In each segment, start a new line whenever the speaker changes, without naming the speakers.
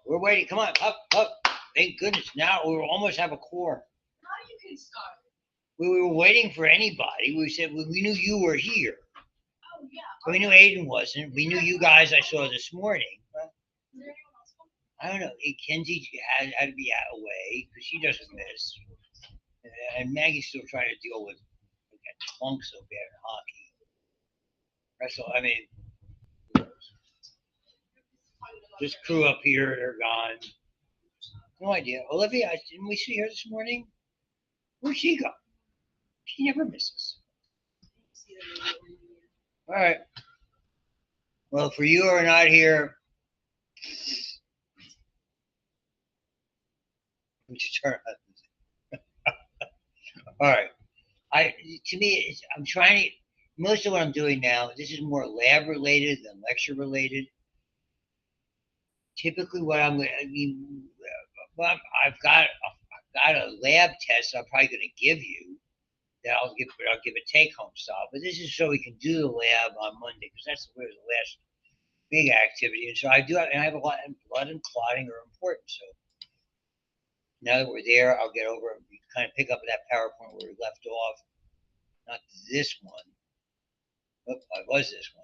We're waiting. Come on, up, up. Thank goodness. Now we almost have a core.
Now you can start.
We were waiting for anybody. We said we knew you were here.
Oh, yeah.
We knew Aiden wasn't. We knew you guys I saw this morning.
Is there anyone else?
I don't know. Kenzie had to be out away because she doesn't miss. And Maggie's still trying to deal with that clunk so bad in hockey. That's all. I mean, this crew up here, they're gone. No idea. Olivia, didn't we see her this morning? Where'd she go? She never misses. All right. Well, for you who are not here, would you turn on? All right. To me, I'm trying to. Most of what I'm doing now, this is more lab related than lecture related. Typically, what well, I've got a lab test I'm probably going to give you that I'll give a take home style. But this is so we can do the lab on Monday because that's the last big activity. And so I do, and I have a lot. And blood and clotting are important. So now that we're there, I'll get over. We kind of pick up that PowerPoint where we left off. Not this one. Oh, I was this one.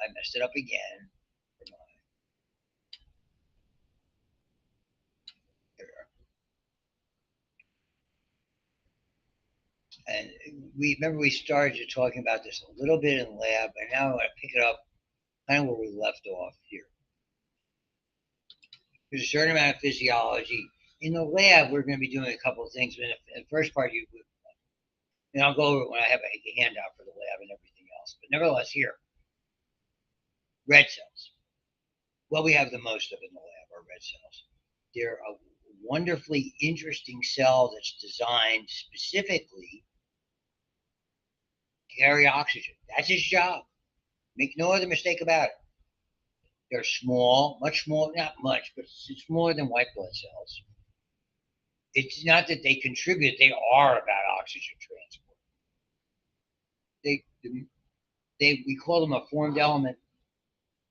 I messed it up again. And we remember we started talking about this a little bit in lab, and now I'm going to pick it up kind of where we left off here. There's a certain amount of physiology. In the lab, we're going to be doing a couple of things. In the first part, and I'll go over it when I have a handout for the lab and everything else. But nevertheless, here, red cells. What we have the most of in the lab are red cells. They're a wonderfully interesting cell that's designed specifically to carry oxygen. That's its job. Make no other mistake about it. They're small, much smaller, not much, but it's smaller than white blood cells. It's not that they contribute, they are about oxygen transport. We call them a formed element.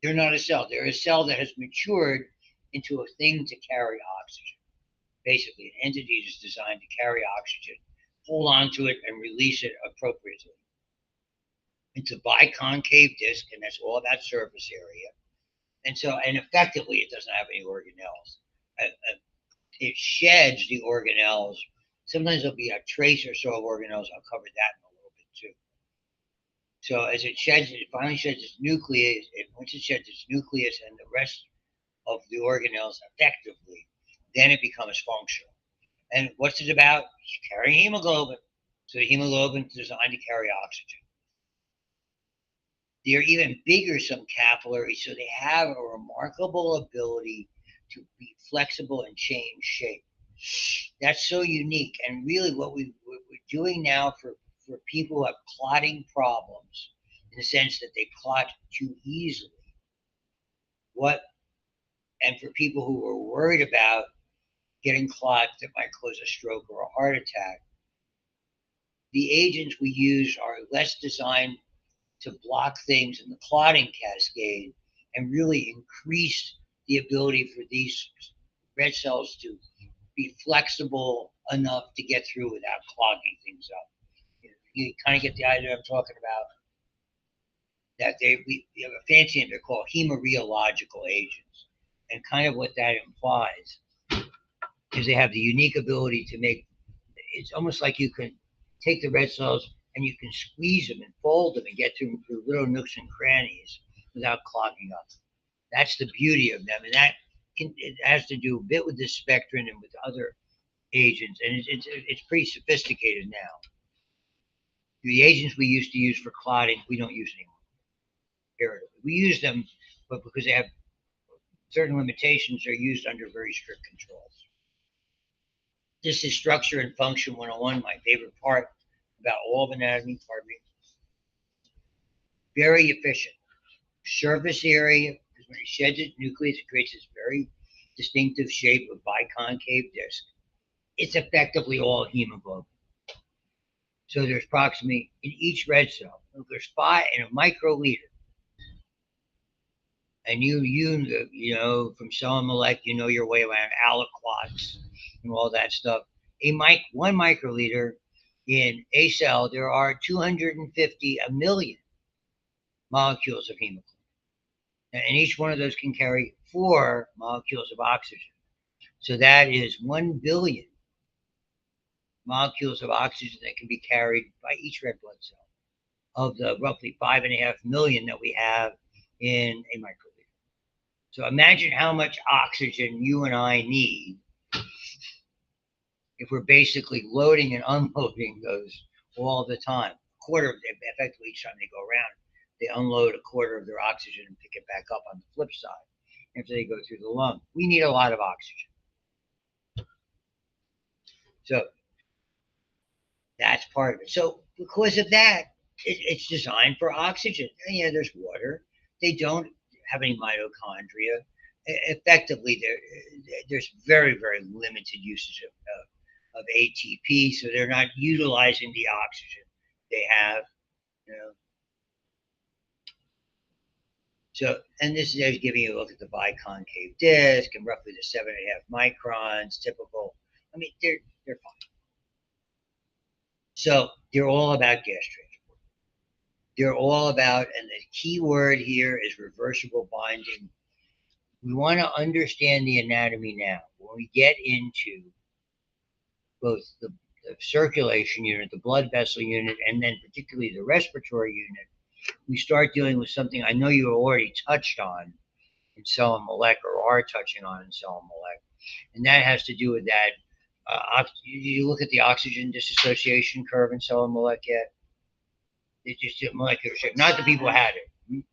They're not a cell. They're a cell that has matured into a thing to carry oxygen. Basically, an entity is designed to carry oxygen, hold on to it, and release it appropriately. It's a biconcave disc, and that's all about surface area. And effectively, it doesn't have any organelles. It sheds the organelles. Sometimes there'll be a trace or so of organelles. I'll cover that in a little bit too. So as it finally sheds its nucleus. Once it sheds its nucleus and the rest of the organelles effectively, then it becomes functional. And what's it about? It's carrying hemoglobin. So the hemoglobin is designed to carry oxygen. They're even bigger, some capillaries, so they have a remarkable ability to be flexible and change shape. That's so unique. And really what we're doing now for people who have clotting problems, in the sense that they clot too easily, and for people who are worried about getting clots that might cause a stroke or a heart attack, the agents we use are less designed to block things in the clotting cascade and really increase the ability for these red cells to be flexible enough to get through without clogging things up. You kind of get the idea I'm talking about. That we have a fancy name. They're called hemorrheological agents, and kind of what that implies is they have the unique ability to make. It's almost like you can take the red cells and you can squeeze them and fold them and get through little nooks and crannies without clogging up. That's the beauty of them, and it has to do a bit with this spectrin and with other agents, and it's pretty sophisticated now. The agents we used to use for clotting, we don't use anymore. Comparatively, we use them, but because they have certain limitations, they're used under very strict controls. This is structure and function 101, my favorite part about all of anatomy, pardon me. Very efficient. Surface area, because when it sheds its nucleus, it creates this very distinctive shape of biconcave disc. It's effectively all hemoglobin. So there's approximately, in each red cell, there's 5 in a microliter. And you know from Selmolek, you know your way around aliquots and all that stuff. One microliter in a cell, there are 250 a million molecules of hemoglobin, and each one of those can carry 4 molecules of oxygen. So that is 1 billion molecules of oxygen that can be carried by each red blood cell of the roughly 5.5 million that we have in a microliter. So imagine how much oxygen you and I need if we're basically loading and unloading those all the time. Effectively, each time they go around, they unload a quarter of their oxygen and pick it back up on the flip side after they go through the lung. We need a lot of oxygen. So that's part of it. So because of that, it's designed for oxygen. And yeah, there's water. They don't have any mitochondria. Effectively, there's very, very limited usage of ATP, so they're not utilizing the oxygen they have. You know. So, and this is giving you a look at the biconcave disc and roughly the 7.5 microns, typical. I mean, they're fine. So they're all about gas transport. They're all about, and the key word here is reversible binding. We want to understand the anatomy now. When we get into both the circulation unit, the blood vessel unit, and then particularly the respiratory unit, we start dealing with something I know you already touched on in Selmolek or are touching on in Selmolek, and that has to do with that. You look at the oxygen dissociation curve in Selmolek yet? It's just a molecular shape. Not the people who had it.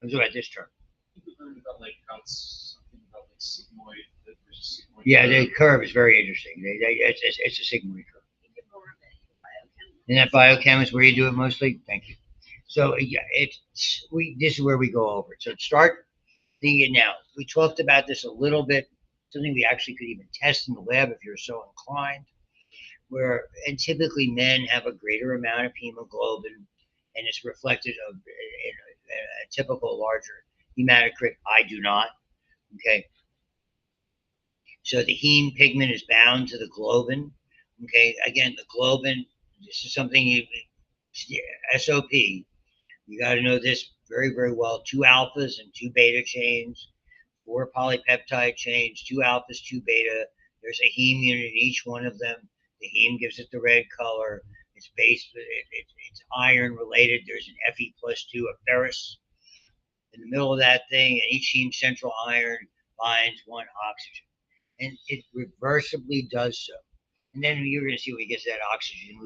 I was about this term.
People learned about like how it's something about like sigmoid versus sigmoid.
Yeah, the curve is very interesting. It's a sigmoid curve. And that biochem is where you do it mostly. Thank you. So yeah, this is where we go over it. So start thinking now. We talked about this a little bit. Something we actually could even test in the lab if you're so inclined. And typically men have a greater amount of hemoglobin, and it's reflected in a typical larger hematocrit. I do not. Okay. So the heme pigment is bound to the globin. Okay. Again, the globin. This is something SOP. You got to know this very, very well. 2 alphas and 2 beta chains, 4 polypeptide chains, 2 alphas, 2 beta. There's a heme unit in each one of them. The heme gives it the red color. It's iron related. There's an Fe+2 of ferrous in the middle of that thing, and each heme central iron binds 1 oxygen. And it reversibly does so. And then you're going to see when we get to that oxygen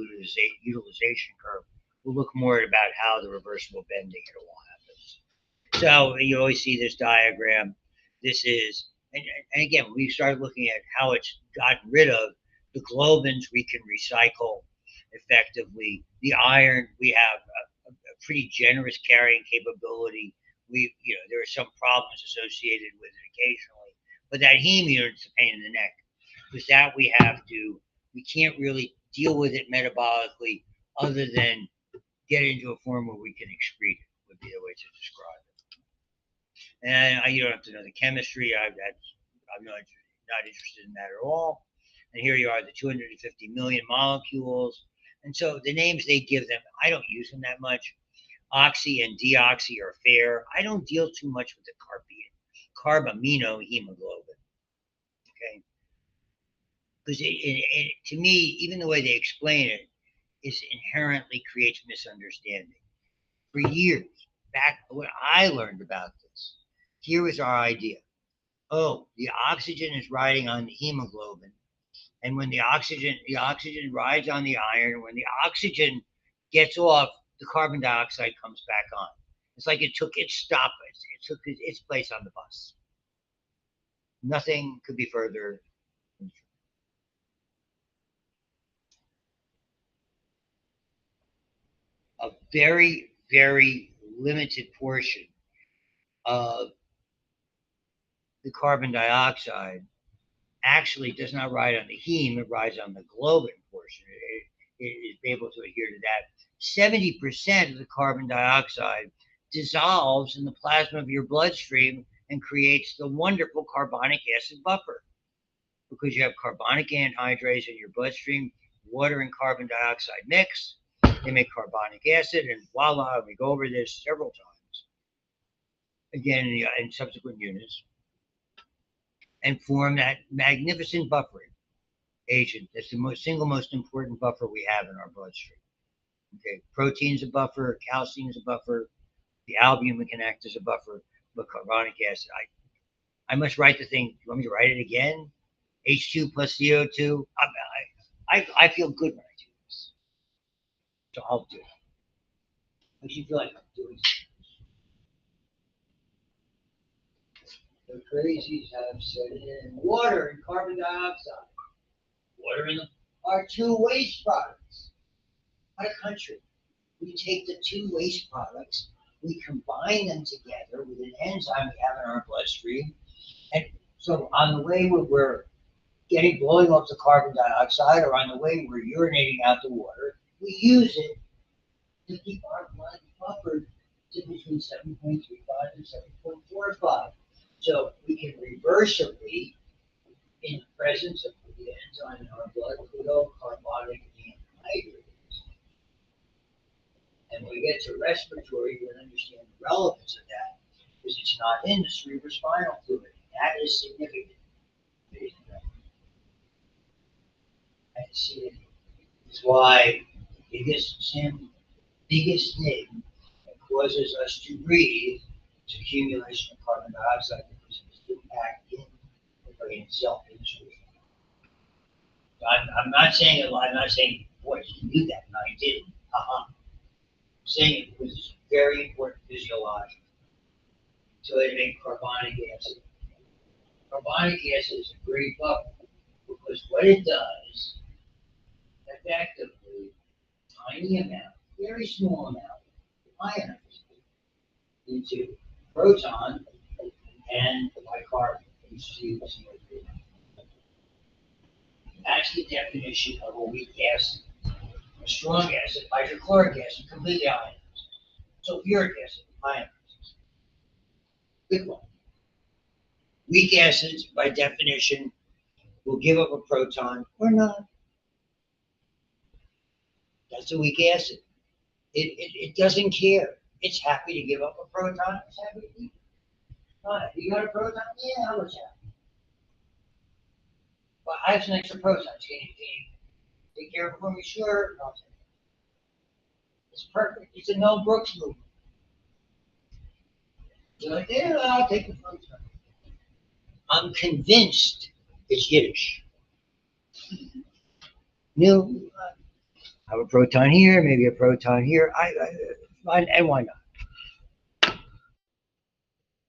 utilization curve, we'll look more about how the reversible bending it all happens. So you always see this diagram. This is, and again, we started looking at how it's gotten rid of the globins we can recycle effectively. The iron, we have a pretty generous carrying capability. There are some problems associated with it occasionally, but that heme unit's a pain in the neck because that we can't really deal with it metabolically other than get into a form where we can excrete it, would be the way to describe it. And you don't have to know the chemistry. I'm not interested in that at all. And here you are, the 250 million molecules. And so the names they give them, I don't use them that much. Oxy and deoxy are fair. I don't deal too much with the carbamino hemoglobin. Okay. Because to me, even the way they explain it, inherently creates misunderstanding. For years, back when I learned about this, here was our idea. Oh, the oxygen is riding on the hemoglobin. And when the oxygen rides on the iron, when the oxygen gets off, the carbon dioxide comes back on. It's like it took its place on the bus. Nothing could be further from true. A very, very limited portion of the carbon dioxide actually does not ride on the heme, it rides on the globin portion. It is able to adhere to that. 70% of the carbon dioxide dissolves in the plasma of your bloodstream and creates the wonderful carbonic acid buffer. Because you have carbonic anhydrase in your bloodstream, water and carbon dioxide mix, they make carbonic acid, and voila, we go over this several times, again in subsequent units, and form that magnificent buffering agent. That's the single most important buffer we have in our bloodstream. Okay, protein's a buffer, calcium's a buffer, the albumin can act as a buffer, but carbonic acid, I must write the thing. You want me to write it again? H2 plus CO2. I feel good when I do this, so I'll do it. Makes you feel like I'm doing something. The crazies have said in water and carbon dioxide. Water and are two waste products. What a country. We take the two waste products, we combine them together with an enzyme we have in our bloodstream, and so on the way we're blowing off the carbon dioxide, or on the way we're urinating out the water, we use it to keep our blood buffered to between 7.35 and 7.45. So we can reversibly, in the presence of the enzyme in our blood, put out carbonic anhydrase. And when we get to respiratory, you'll understand the relevance of that, because it's not in the cerebrospinal fluid. That is significant. I see it. It's why the biggest sin, biggest thing that causes us to breathe is accumulation of carbon dioxide, because of its impact in the brain itself, in the cerebrum. I'm not saying a lot. I'm not saying, boy, you knew that, and I didn't. I'm saying it because it's very important physiologically. So they make carbonic acid. Carbonic acid is a great buffer, because what it does, effectively, tiny amount, very small amount, ionizes into proton and bicarbonate. That's the definition of a weak acid. A strong acid, hydrochloric acid, completely ionized. Sulfuric acid, ionizes. Good one. Weak acids, by definition, will give up a proton or not. That's a weak acid. It doesn't care. It's happy to give up a proton. It's happy to keep it. Fine. You got a proton? Yeah, I was happy. But I have some extra protons. Can you take care of it for me? Sure. No, it's perfect. It's a Mel Brooks movie. You're like, yeah, I'll take the proton. I'm convinced it's Yiddish. You have a proton here, maybe a proton here. And why not?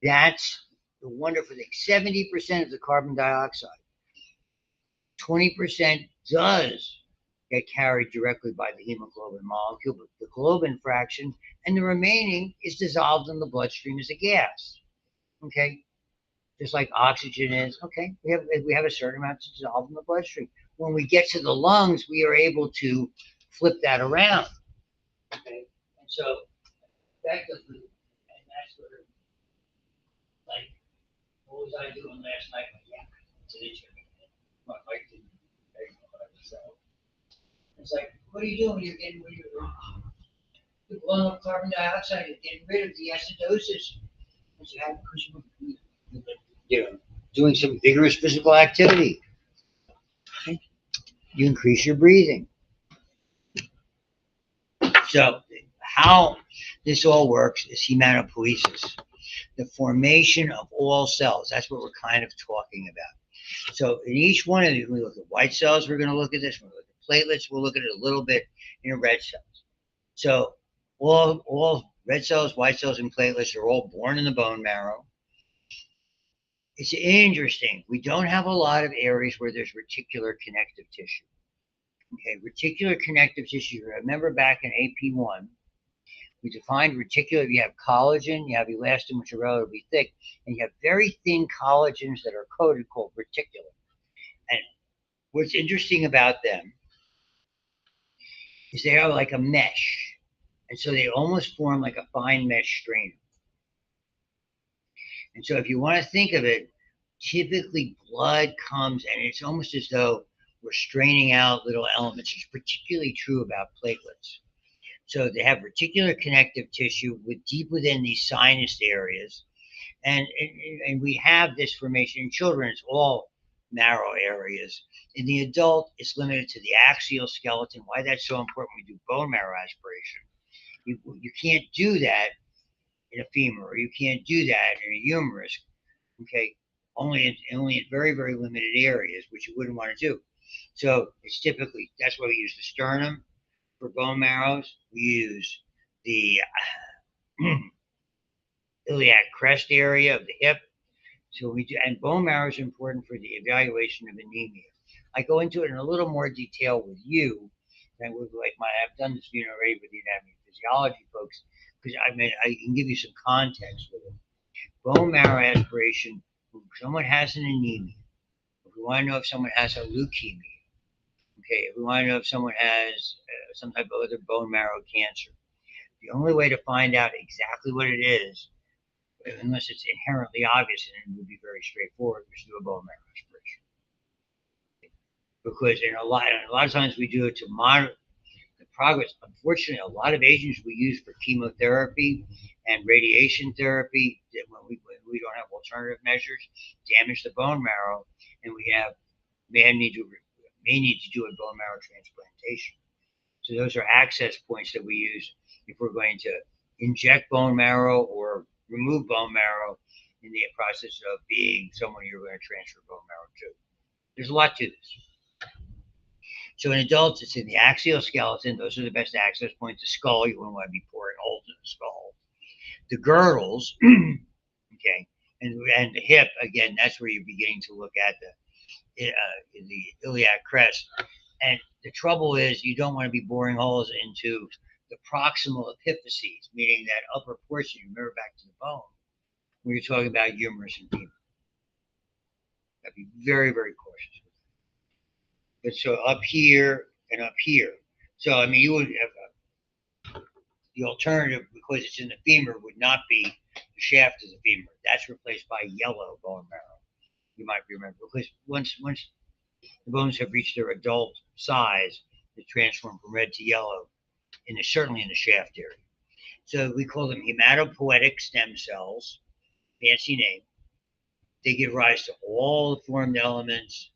That's the wonderful thing. 70% of the carbon dioxide, 20% does get carried directly by the hemoglobin molecule, but the globin fraction, and the remaining is dissolved in the bloodstream as a gas. Okay, just like oxygen is. Okay, we have a certain amount to dissolve in the bloodstream. When we get to the lungs, we are able to flip that around. Okay, and so effectively, and that's what, like, what was I doing last night? Yeah, to the gym. My wife didn't. So it's like, what are you doing? You're blowing up carbon dioxide. You're getting rid of the acidosis. Because you have, doing some vigorous physical activity. You increase your breathing. So how this all works is hematopoiesis, the formation of all cells. That's what we're kind of talking about. So in each one of these, we look at white cells, we're going to look at this. We're going to look at platelets, we'll look at it a little bit in red cells. So all red cells, white cells, and platelets are all born in the bone marrow. It's interesting. We don't have a lot of areas where there's reticular connective tissue. Okay, reticular connective tissue. Remember back in AP1, we defined reticular. You have collagen, you have elastin, which are relatively thick, and you have very thin collagens that are coated called reticulin. And what's interesting about them is they are like a mesh. And so they almost form like a fine mesh strainer. And so if you want to think of it, typically blood comes and it's almost as though we're straining out little elements. It's particularly true about platelets. So they have reticular connective tissue deep within these sinus areas. And we have this formation in children. It's all marrow areas. In the adult, it's limited to the axial skeleton. Why that's so important when we do bone marrow aspiration. You can't do that in a femur, or you can't do that in a humerus. Okay, only in very very limited areas, which you wouldn't want to do. So it's typically that's why we use the sternum for bone marrows. We use the iliac crest area of the hip. So we do, and bone marrow is important for the evaluation of anemia. I go into it in a little more detail with you than with like my. I've done this already with the anatomy and physiology folks because I can give you some context with it. Bone marrow aspiration. If someone has an anemia, if we want to know if someone has a leukemia, okay, if we want to know if someone has some type of other bone marrow cancer, the only way to find out exactly what it is, unless it's inherently obvious and it would be very straightforward, is to do a bone marrow aspiration. Because in a lot of times we do it to monitor the progress. Unfortunately, a lot of agents we use for chemotherapy and radiation therapy that when we don't have alternative measures damage the bone marrow, and we have may need to do a bone marrow transplantation. So those are access points that we use if we're going to inject bone marrow or remove bone marrow in the process of being someone you're going to transfer bone marrow to. There's a lot to this. So in adults, it's in the axial skeleton. Those are the best access points. The skull, you wouldn't want to be pouring holes in the skull. The girdles, okay, and the hip, again, that's where you're beginning to look at the iliac crest. And the trouble is, you don't want to be boring holes into the proximal epiphyses, meaning that upper portion. You remember back to the bone when you're talking about humerus and femur. Got to be very, very cautious. But so up here and up here. So I mean, you would have the alternative because it's in the femur would not be the shaft of the femur. That's replaced by yellow bone marrow. You might remember because once the bones have reached their adult size, they transform from red to yellow, certainly in the shaft area. So we call them hematopoietic stem cells, fancy name. They give rise to all the formed elements,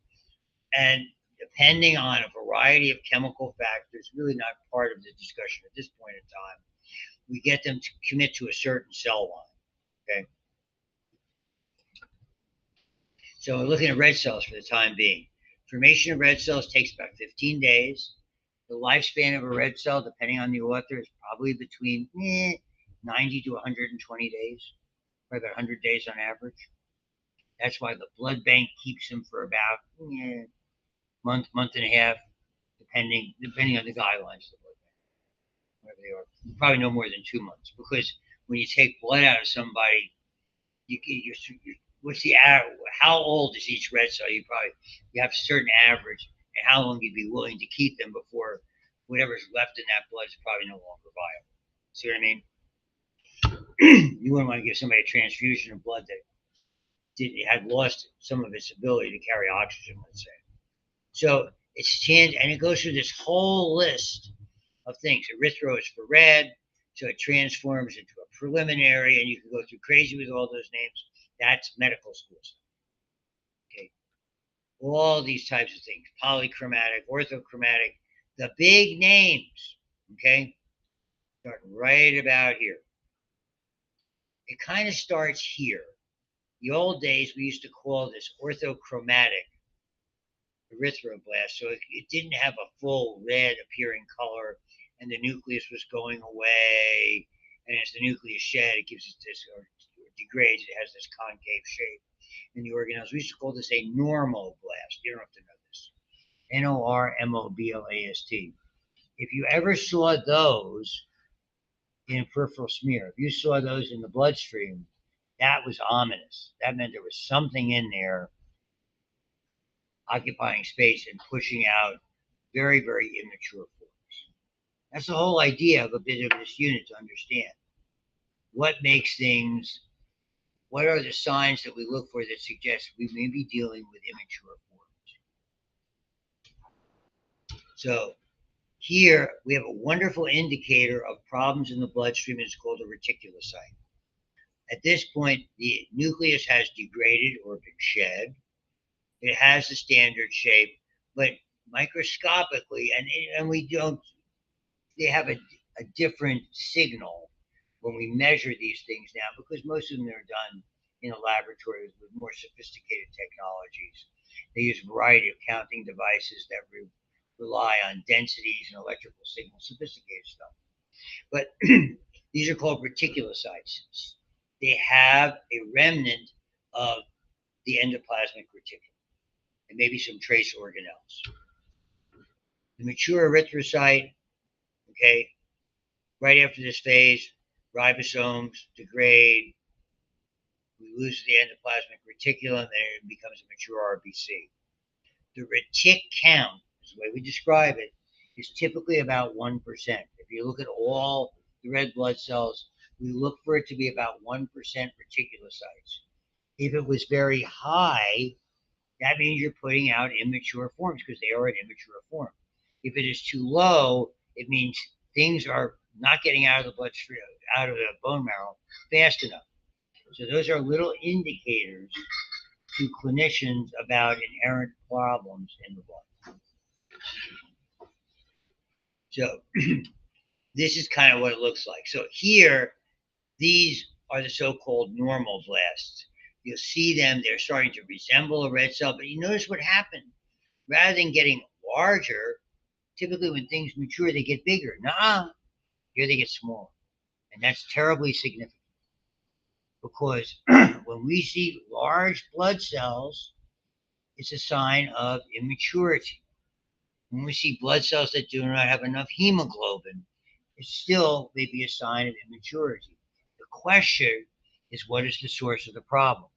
and depending on a variety of chemical factors, really not part of the discussion at this point in time, we get them to commit to a certain cell line. Okay. So we're looking at red cells for the time being. Formation of red cells takes about 15 days. The lifespan of a red cell, depending on the author, is probably between 90 to 120 days, probably about 100 days on average. That's why the blood bank keeps them for about month and a half, depending on the guidelines of the blood bank, whatever they are. Probably no more than 2 months, because when you take blood out of somebody, what's the how old is each red cell? You have a certain average, and how long you'd be willing to keep them before whatever's left in that blood is probably no longer viable. See what I mean? You wouldn't want to give somebody a transfusion of blood that had lost some of its ability to carry oxygen, let's say. So it's changed, and it goes through this whole list of things. Erythro is for red, so it transforms into a preliminary, and you can go through crazy with all those names. That's medical school stuff. Okay, all these types of things: polychromatic, orthochromatic, the big names. Okay, start right about here. It kind of starts here. The old days, we used to call this orthochromatic erythroblast, so it didn't have a full red appearing color, and the nucleus was going away. And as the nucleus shed, it gives it this, or degrades, it has this concave shape in the organelles. We used to call this a normoblast. You don't have to know this. Normoblast. If you ever saw those in a peripheral smear, if you saw those in the bloodstream, that was ominous. That meant there was something in there occupying space and pushing out very, very immature forms. That's the whole idea of a bit of this unit, to understand what makes things, what are the signs that we look for that suggest we may be dealing with immature forms. So here we have a wonderful indicator of problems in the bloodstream. It's called a reticulocyte. At this point, the nucleus has degraded or been shed. It has the standard shape, but microscopically, and we don't, they have a different signal when we measure these things now, because most of them are done in a laboratory with more sophisticated technologies. They use a variety of counting devices that rely on densities and electrical signals, sophisticated stuff. But these are called reticulocytes. They have a remnant of the endoplasmic reticulum and maybe some trace organelles. The mature erythrocyte, okay, right after this phase, ribosomes degrade, we lose the endoplasmic reticulum, and it becomes a mature RBC. The retic count, is the way we describe it, is typically about 1%. If you look at all the red blood cells, we look for it to be about 1% reticulocytes. If it was very high, that means you're putting out immature forms because they are an immature form. If it is too low, it means things are not getting out of the bloodstream, out of the bone marrow fast enough. So those are little indicators to clinicians about inherent problems in the blood. So this is kind of what it looks like. So here, these are the so-called normal blasts. You'll see them, they're starting to resemble a red cell, but you notice what happened. Rather than getting larger, typically when things mature, they get bigger. Nah, here they get smaller. And that's terribly significant because when we see large blood cells, it's a sign of immaturity. When we see blood cells that do not have enough hemoglobin, it still may be a sign of immaturity. The question is, what is the source of the problem?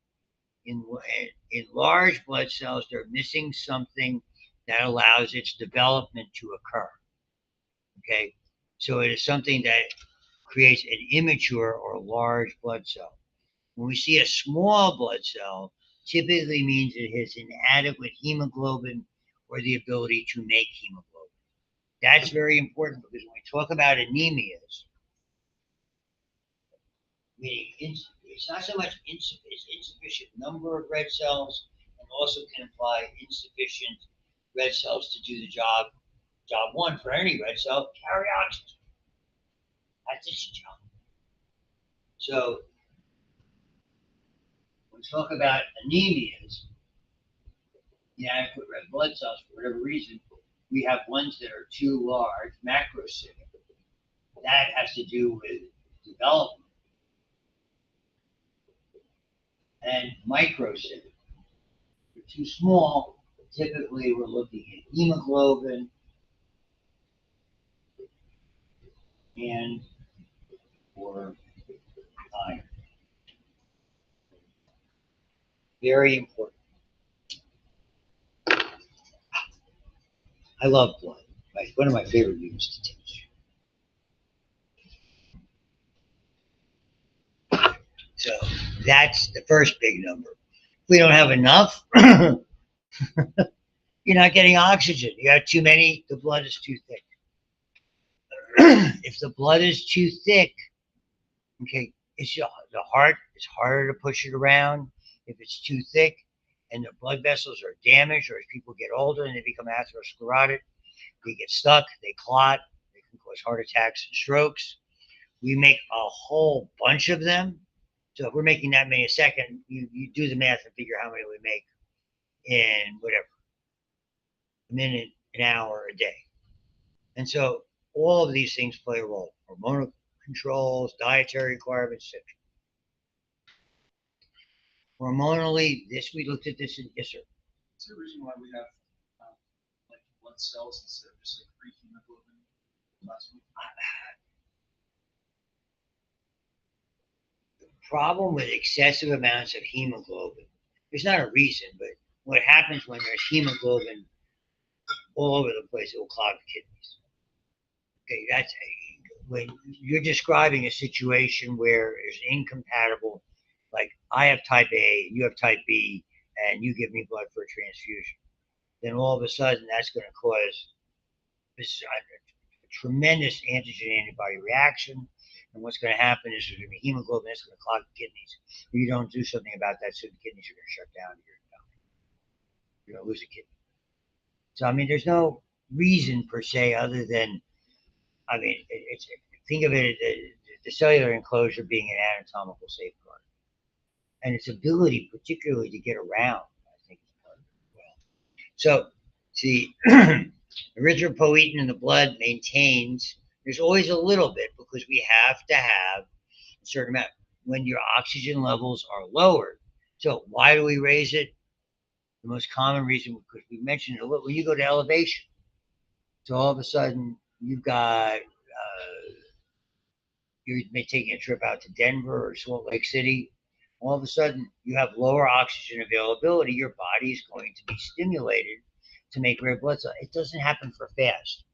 In large blood cells, they're missing something that allows its development to occur. Okay, so it is something that creates an immature or large blood cell. When we see a small blood cell, typically means it has inadequate hemoglobin or the ability to make hemoglobin. That's very important because when we talk about anemias, meaning it's not so much insufficient number of red cells, and also can imply insufficient red cells to do the job. Job one for any red cell, carry oxygen. That's its job. So when we talk about anemias, inadequate red blood cells, for whatever reason, we have ones that are too large, macrocytic. That has to do with development. And microcytic. They're too small. Typically, we're looking at hemoglobin and or iron. Very important. I love blood. One of my favorite units to teach. So that's the first big number. If we don't have enough, you're not getting oxygen. You have too many, the blood is too thick. If the blood is too thick, okay, it's the heart is harder to push it around. If it's too thick and the blood vessels are damaged, or as people get older and they become atherosclerotic, they get stuck, they clot, they can cause heart attacks and strokes. We make a whole bunch of them. So if we're making that many a second, you do the math and figure how many we make in whatever, a minute, an hour, a day. And so all of these things play a role. Hormonal controls, dietary requirements, etc. Hormonally, we looked at this in, yes, sir.
Is there a reason why we have like blood cells instead of just like free hemoglobin plasma?
The problem with excessive amounts of hemoglobin, there's not a reason, but what happens when there's hemoglobin all over the place, it will clog the kidneys. Okay, that's when you're describing a situation where there's incompatible, like I have type A, you have type B, and you give me blood for a transfusion. Then all of a sudden that's going to cause this a tremendous antigen antibody reaction. And what's going to happen is there's going to be hemoglobin that's going to clog the kidneys. If you don't do something about that, so the kidneys are going to shut down. You're going to lose a kidney. So I mean, there's no reason per se other than I mean, it's think of it as the cellular enclosure being an anatomical safeguard, and its ability, particularly to get around, I think is part of it as well. So, see, erythropoietin in the blood maintains. There's always a little bit because we have to have a certain amount when your oxygen levels are lowered. So, why do we raise it? The most common reason, because we mentioned it a little, when you go to elevation. So all of a sudden, you've got you may taking a trip out to Denver or Salt Lake City, all of a sudden you have lower oxygen availability. Your body is going to be stimulated to make red blood cells. It doesn't happen for fast.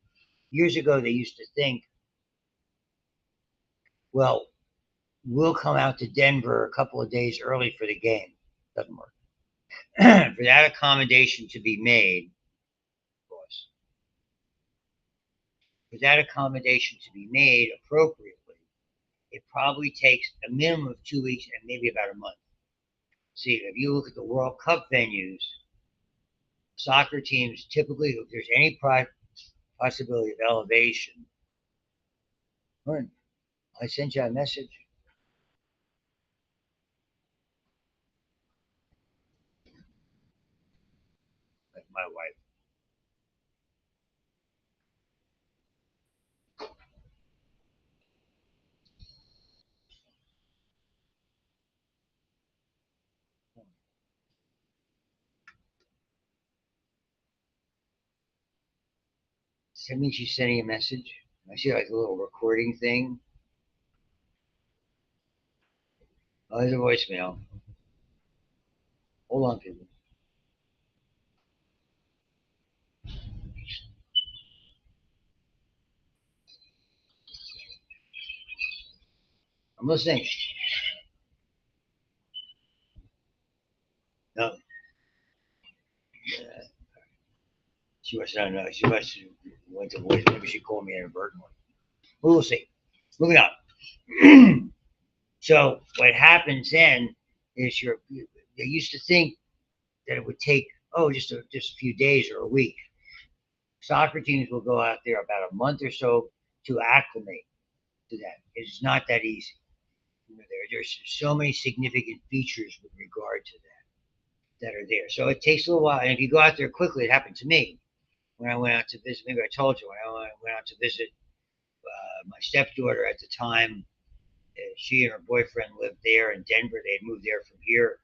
Years ago, they used to think, well, we'll come out to Denver a couple of days early for the game. Doesn't work. For that accommodation to be made, boss, for that accommodation to be made appropriately, it probably takes a minimum of 2 weeks and maybe about a month. See, if you look at the World Cup venues, soccer teams typically, if there's any possibility of elevation, I sent you a message. Like my wife. Does that mean she's sending a message? I see like a little recording thing. Oh, there's a voicemail. Hold on, people. I'm listening. No. Yeah. She must not know. She must have went to voice. Maybe she called me inadvertently. We'll see. Moving on. So what happens then is they used to think that it would take just a few days or a week. Soccer teams will go out there about a month or so to acclimate to that. It's not that easy. There's so many significant features with regard to that are there. So it takes a little while. And if you go out there quickly, it happened to me when I went out to visit. Maybe I told you when I went out to visit my stepdaughter at the time. She and her boyfriend lived there in Denver. They had moved there from here.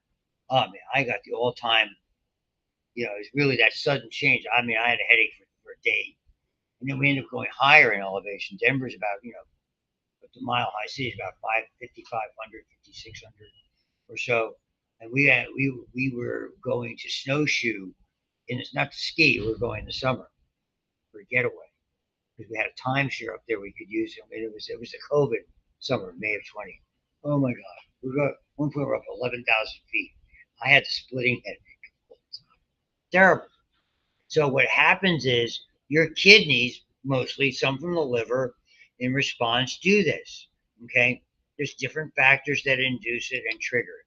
Oh man, I got the all time. It was really that sudden change. I mean, I had a headache for a day, and then we ended up going higher in elevation. Denver's about the mile high city is about 5,500, 5,600 or so, and we were going to snowshoe, and it's not to ski. We were going in the summer for a getaway because we had a timeshare up there we could use. I mean, it was the COVID summer, May of 20. Oh my God, we got one point we're up 11,000 feet. I had the splitting headache. Terrible. So what happens is your kidneys, mostly some from the liver, in response do this. Okay, there's different factors that induce it and trigger it.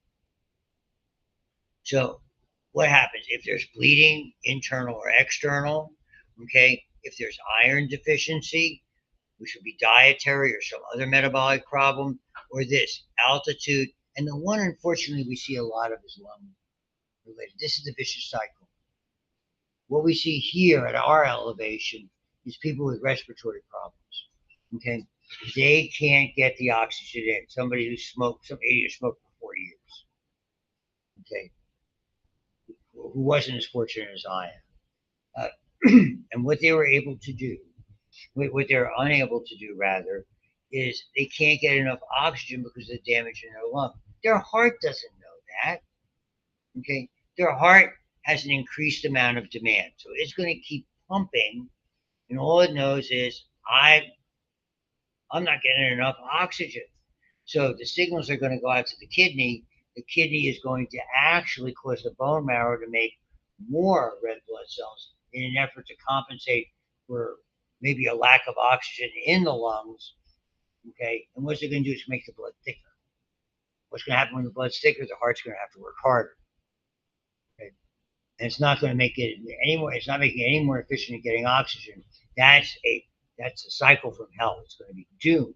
So what happens if there's bleeding, internal or external? Okay, if there's iron deficiency, which would be dietary or some other metabolic problem, or this altitude. And the one, unfortunately, we see a lot of is lung related. This is the vicious cycle. What we see here at our elevation is people with respiratory problems. Okay, they can't get the oxygen in. Somebody who smoked, some idiot who smoked for 40 years. Okay, who wasn't as fortunate as I am. And what they were able to do, what they're unable to do rather, is they can't get enough oxygen because of the damage in their lung. Their heart doesn't know that. Okay, their heart has an increased amount of demand, so it's going to keep pumping, and all it knows is I'm not getting enough oxygen. So the signals are going to go out to the kidney. The kidney is going to actually cause the bone marrow to make more red blood cells in an effort to compensate for maybe a lack of oxygen in the lungs. Okay, and what's it going to do is make the blood thicker. What's going to happen when the blood's thicker? The heart's going to have to work harder. Okay? And it's not going to make it any more. It's not making it any more efficient at getting oxygen. That's a that's a cycle from hell. It's going to be doomed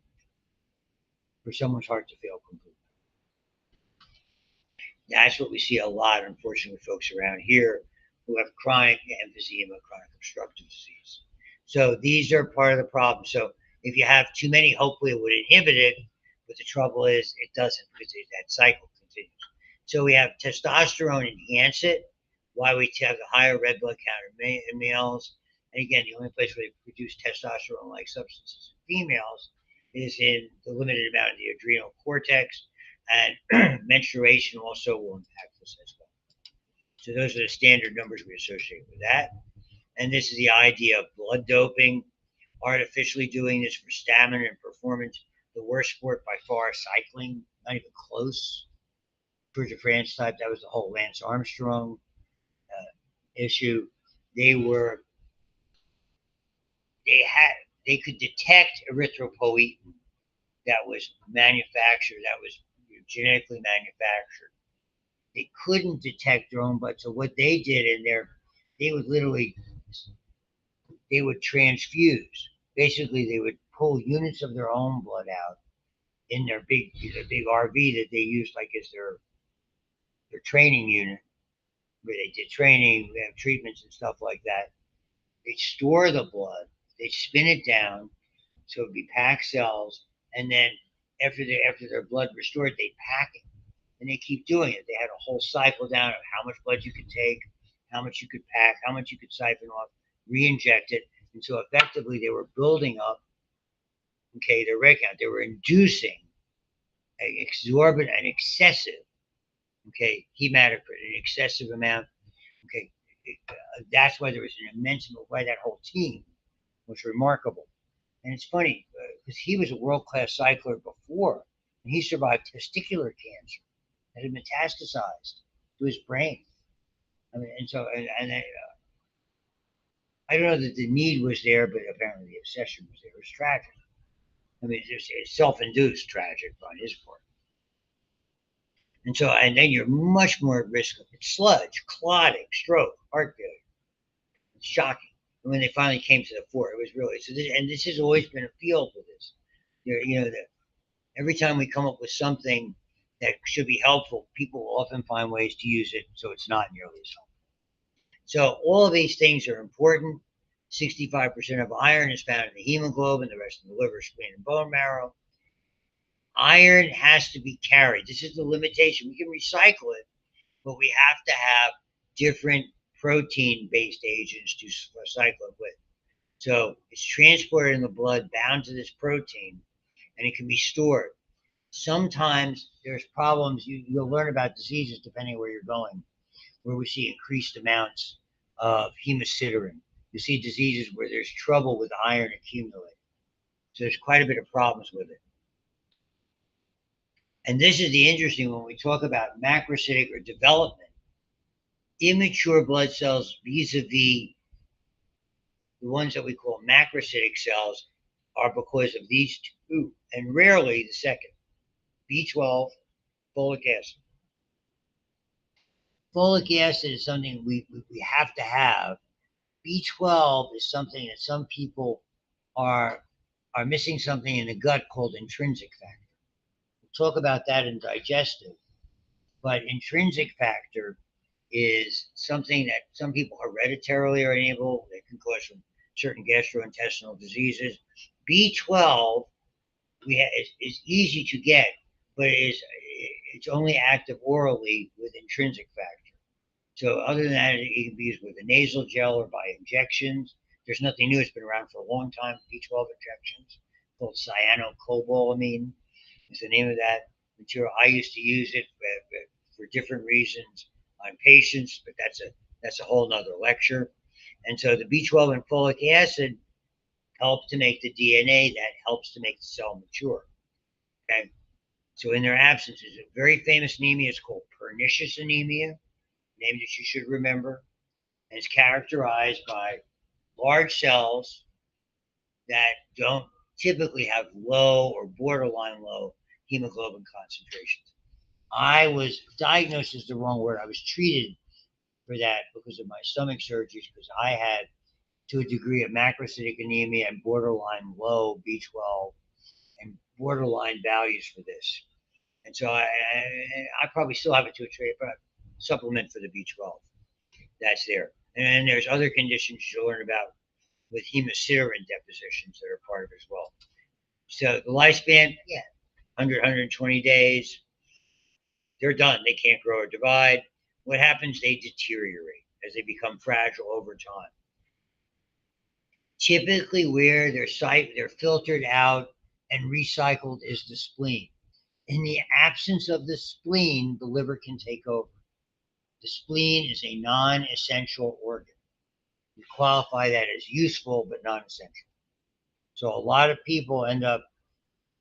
for someone's heart to fail completely. That's what we see a lot, unfortunately, with folks around here who have chronic emphysema, chronic obstructive disease. So these are part of the problem. So if you have too many, hopefully it would inhibit it, but the trouble is it doesn't because that cycle continues. So we have testosterone enhance it. Why we have the higher red blood count in males. And again, the only place where they produce testosterone-like substances in females is in the limited amount of the adrenal cortex, and menstruation also will impact this as well. So those are the standard numbers we associate with that. And this is the idea of blood doping, artificially doing this for stamina and performance. The worst sport by far, cycling, not even close. Tour de France type, that was the whole Lance Armstrong issue. They were, they could detect erythropoietin that was manufactured, that was genetically manufactured. They couldn't detect their own blood. So what they did in there, they would literally they would transfuse. Basically, they would pull units of their own blood out in their big RV that they used like as their training unit, where they did training, they have treatments and stuff like that. They store the blood, they spin it down so it'd be packed cells, and then after their blood restored, they pack it and they keep doing it. They had a whole cycle down of how much blood you could take, how much you could pack, how much you could siphon off, re-inject it, and so effectively they were building up, okay, their red count. They were inducing an exorbitant, an excessive, okay, hematocrit, an excessive amount, okay. That's why there was an immense, why that whole team was remarkable. And it's funny because he was a world class cycler before, and he survived testicular cancer that had metastasized to his brain. I mean, and so, and I don't know that the need was there, but apparently the obsession was there. It was tragic. I mean, it's self-induced tragic on his part. And so, and then you're much more at risk of sludge, clotting, stroke, heart failure. It's shocking. And when they finally came to the fore, it was really so. This has always been a field with this. That every time we come up with something that should be helpful, people will often find ways to use it so it's not nearly as helpful. So all of these things are important. 65% of iron is found in the hemoglobin, the rest in the liver, spleen, and bone marrow. Iron has to be carried. This is the limitation. We can recycle it, but we have to have different protein-based agents to cycle it with. So it's transported in the blood, bound to this protein, and it can be stored. Sometimes there's problems. You'll learn about diseases depending where you're going, where we see increased amounts of hemosiderin. You see diseases where there's trouble with iron accumulating. So there's quite a bit of problems with it. And this is the interesting when we talk about macrocytic or development. Immature blood cells vis-a-vis the ones that we call macrocytic cells are because of these two, and rarely the second, B12, folic acid. Folic acid is something we have to have. B12 is something that some people are missing something in the gut called intrinsic factor. We'll talk about that in digestive, but intrinsic factor is something that some people hereditarily are unable, that can cause from certain gastrointestinal diseases. B12 is easy to get, but it's only active orally with intrinsic factor. So other than that, it can be used with a nasal gel or by injections. There's nothing new. It's been around for a long time. B12 injections called cyanocobalamin is the name of that material. I used to use it for different reasons on patients, but that's a whole nother lecture. And so the B12 and folic acid help to make the DNA that helps to make the cell mature. Okay, so in their absence is a very famous anemia. It's called pernicious anemia, name that you should remember, and it's characterized by large cells that don't typically have low or borderline low hemoglobin concentrations. I was diagnosed is the wrong word. I was treated for that because of my stomach surgeries because I had to a degree of macrocytic anemia and borderline low B12 and borderline values for this. And so I probably still have it to a trade, but supplement for the B12 that's there. And then there's other conditions you'll learn about with hemosiderin depositions that are part of it as well. So the lifespan, yeah, 100, 120 days, they're done. They can't grow or divide. What happens? They deteriorate as they become fragile over time. Typically, where they're filtered out and recycled is the spleen. In the absence of the spleen, the liver can take over. The spleen is a non-essential organ. We qualify that as useful but non-essential. So a lot of people end up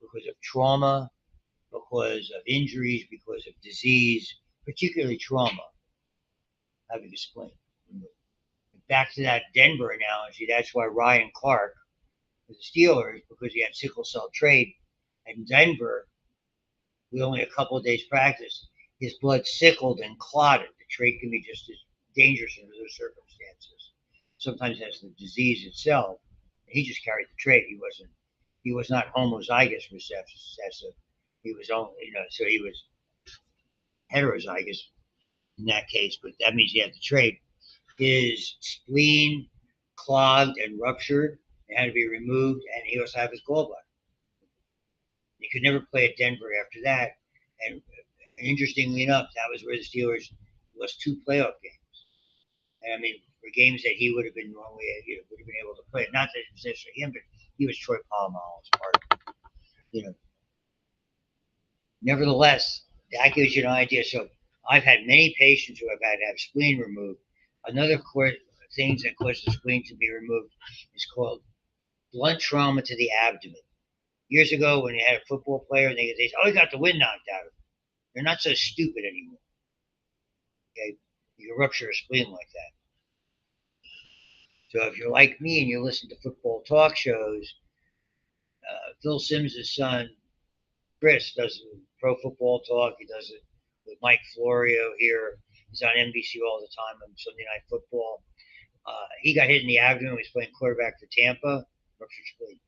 because of trauma, because of injuries, because of disease, particularly trauma, having a spleen removed. Back to that Denver analogy, that's why Ryan Clark for the Steelers, because he had sickle cell trait, in Denver, with only a couple of days practice, his blood sickled and clotted. The trait can be just as dangerous under those circumstances. Sometimes as the disease itself. He just carried the trait. He was not homozygous recessive. He was only, so he was heterozygous in that case, but that means he had the trait. His spleen clogged and ruptured and had to be removed, and he also had his gallbladder. He could never play at Denver after that. And interestingly enough, that was where the Steelers lost 2 playoff games. And I mean, for games that he would have been normally, would have been able to play. Not that it was necessarily him, but he was Troy Polamalu's part. Nevertheless, that gives you an idea. So I've had many patients who have had to have spleen removed. Another things that cause the spleen to be removed is called blunt trauma to the abdomen. Years ago, when you had a football player, they say, "Oh, he got the wind knocked out of him." They're not so stupid anymore. Okay, you can rupture a spleen like that. So if you're like me and you listen to football talk shows, Phil Simms' son Chris does pro football talk. He does it with Mike Florio here. He's on NBC all the time on Sunday Night Football. He got hit in the abdomen when he was playing quarterback for Tampa. Ruptured spleen.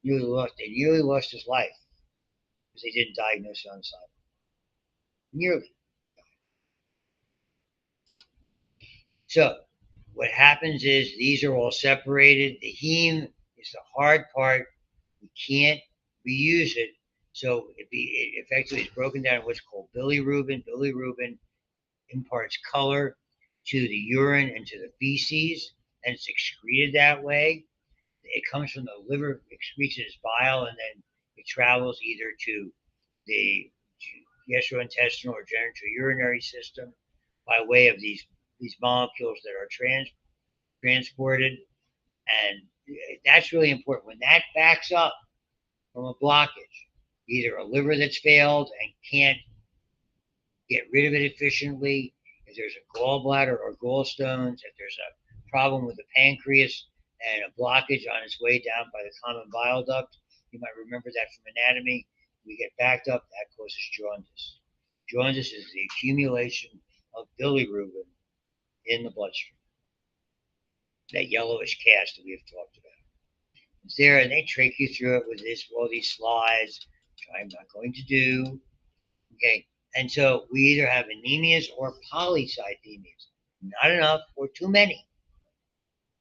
Nearly lost his life because they didn't diagnose it on the side. Nearly. So what happens is these are all separated. The heme is the hard part. We can't reuse it. So it effectively is broken down in what's called bilirubin. Bilirubin imparts color to the urine and to the feces, and it's excreted that way. It comes from the liver, excretes it as bile, and then it travels either to the gastrointestinal or genitourinary system by way of these molecules that are transported. And that's really important. When that backs up from a blockage, either a liver that's failed and can't get rid of it efficiently, if there's a gallbladder or gallstones, if there's a problem with the pancreas and a blockage on its way down by the common bile duct, you might remember that from anatomy. We get backed up, that causes jaundice. Jaundice is the accumulation of bilirubin in the bloodstream. That yellowish cast that we have talked about. It's there, and they trick you through it with all these slides, which I'm not going to do. Okay, and so we either have anemias or polycythemias. Not enough or too many.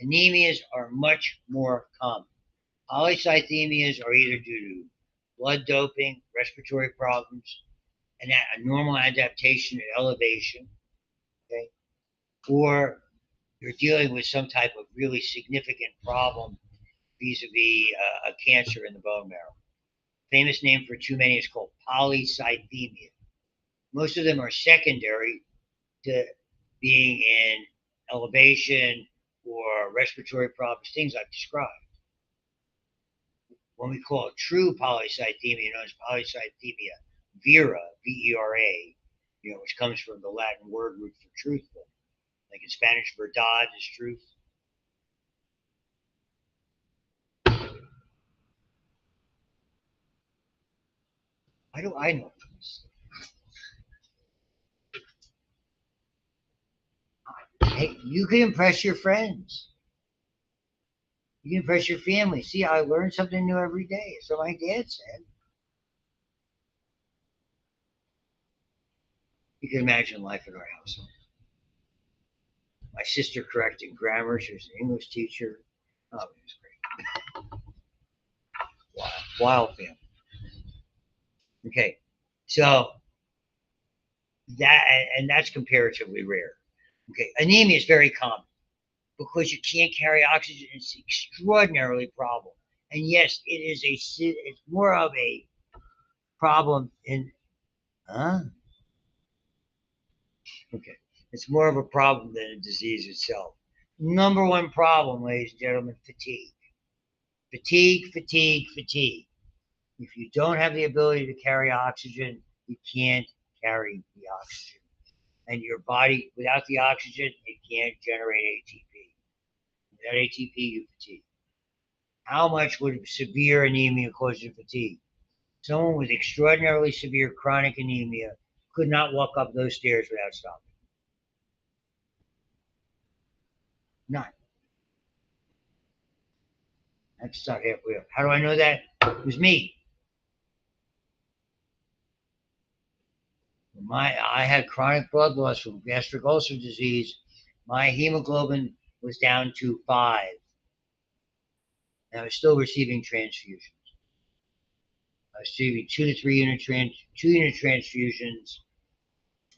Anemias are much more common. Polycythemias are either due to blood doping, respiratory problems, and a normal adaptation to elevation, okay? Or you're dealing with some type of really significant problem vis-a-vis a cancer in the bone marrow. Famous name for too many is called polycythemia. Most of them are secondary to being in elevation or respiratory problems, things I've described. when we call it true polycythemia, known as polycythemia vera, VERA, which comes from the Latin word root for truthful. Like in Spanish, verdad is truth. Why do I know this? Hey, you can impress your friends. You can impress your family. See, I learn something new every day. So my dad said. You can imagine life in our household. My sister correcting grammar. She was an English teacher. Oh, it was great. Wild family. Okay, so that's comparatively rare. Okay, anemia is very common because you can't carry oxygen. It's an extraordinarily problem. And yes, it's more of a problem in, huh? Okay. It's more of a problem than a disease itself. Number one problem, ladies and gentlemen, fatigue. Fatigue, fatigue, fatigue. If you don't have the ability to carry oxygen, you can't carry the oxygen. And your body, without the oxygen, it can't generate ATP. Without ATP, you fatigue. How much would severe anemia cause you fatigue? Someone with extraordinarily severe chronic anemia could not walk up those stairs without stopping. None. That's start halfway up. How do I know that? It was me. I had chronic blood loss from gastric ulcer disease. My hemoglobin was down to 5, and I was still receiving transfusions. I was receiving 2 unit transfusions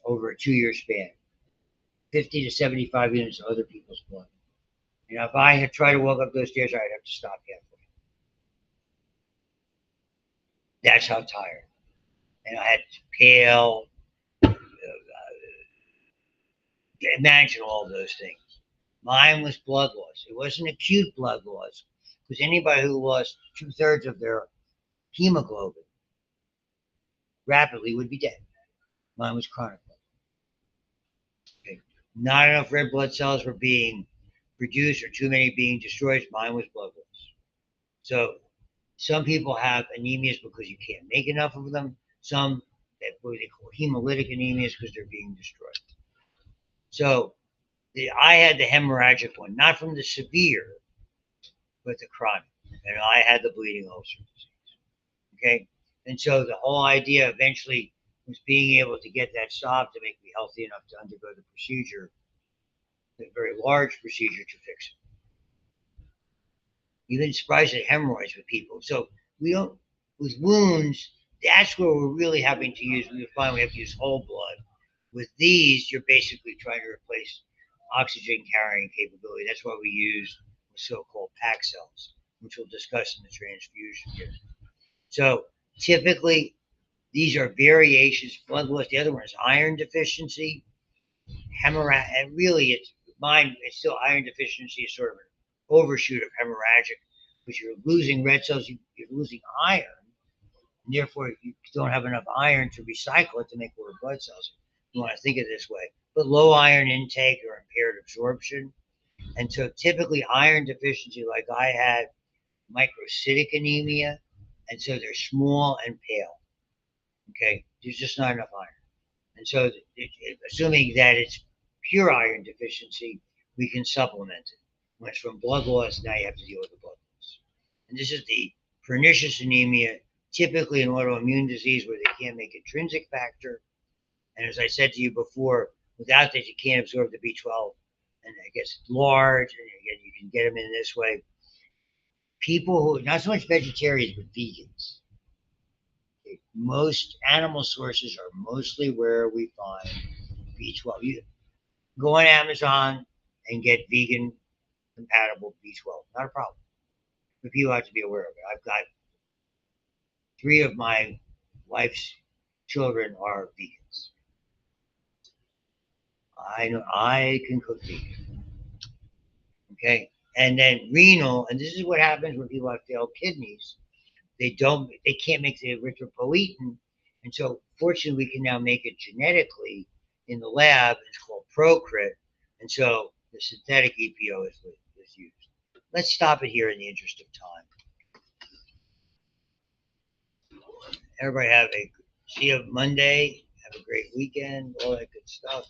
over a 2-year span, 50 to 75 units of other people's blood. If I had tried to walk up those stairs, I'd have to stop halfway. That's how tired. And I had pale. Imagine all those things. Mine was blood loss. It wasn't acute blood loss because anybody who lost 2/3 of their hemoglobin rapidly would be dead. Mine was chronic blood. Okay. Not enough red blood cells were being produced or too many being destroyed. Mine was blood loss. So some people have anemias because you can't make enough of them. Some that what they call hemolytic anemias because they're being destroyed. So I had the hemorrhagic one, not from the severe, but the chronic. And I had the bleeding ulcer disease. Okay. And so the whole idea eventually was being able to get that stopped to make me healthy enough to undergo the procedure, a very large procedure to fix it. Even surprised at hemorrhoids with people. So we don't, with wounds, that's where we're really having to use, we find we have to use whole blood. With these, you're basically trying to replace oxygen carrying capability. That's why we use so-called pack cells, which we'll discuss in the transfusion here. So typically, these are variations. Blood loss. The other one is iron deficiency, hemorrhage, and really, it's mine. It's still iron deficiency is sort of an overshoot of hemorrhagic, because you're losing red cells. You're losing iron, and therefore you don't have enough iron to recycle it to make more blood cells. You want to think of it this way. But low iron intake or impaired absorption, and so typically iron deficiency, like I had, microcytic anemia, and so they're small and pale. Okay, there's just not enough iron. And so, assuming that it's pure iron deficiency, we can supplement it. When it's from blood loss, now you have to deal with the blood loss. And this is the pernicious anemia, typically an autoimmune disease where they can't make intrinsic factor. And as I said to you before, without that, you can't absorb the B12. And it gets large, and again, you can get them in this way. People who, not so much vegetarians, but vegans. Most animal sources are mostly where we find B12. You go on Amazon and get vegan compatible B12. Not a problem. But people have to be aware of it. I've got 3 of my wife's children are vegans. I know I can cook vegan. Okay. And then renal, and this is what happens when people have failed kidneys. They don't. They can't make the erythropoietin, and so fortunately we can now make it genetically in the lab. It's called Procrit, and so the synthetic EPO is used. Let's stop it here in the interest of time. Everybody have a see you Monday. Have a great weekend. All that good stuff.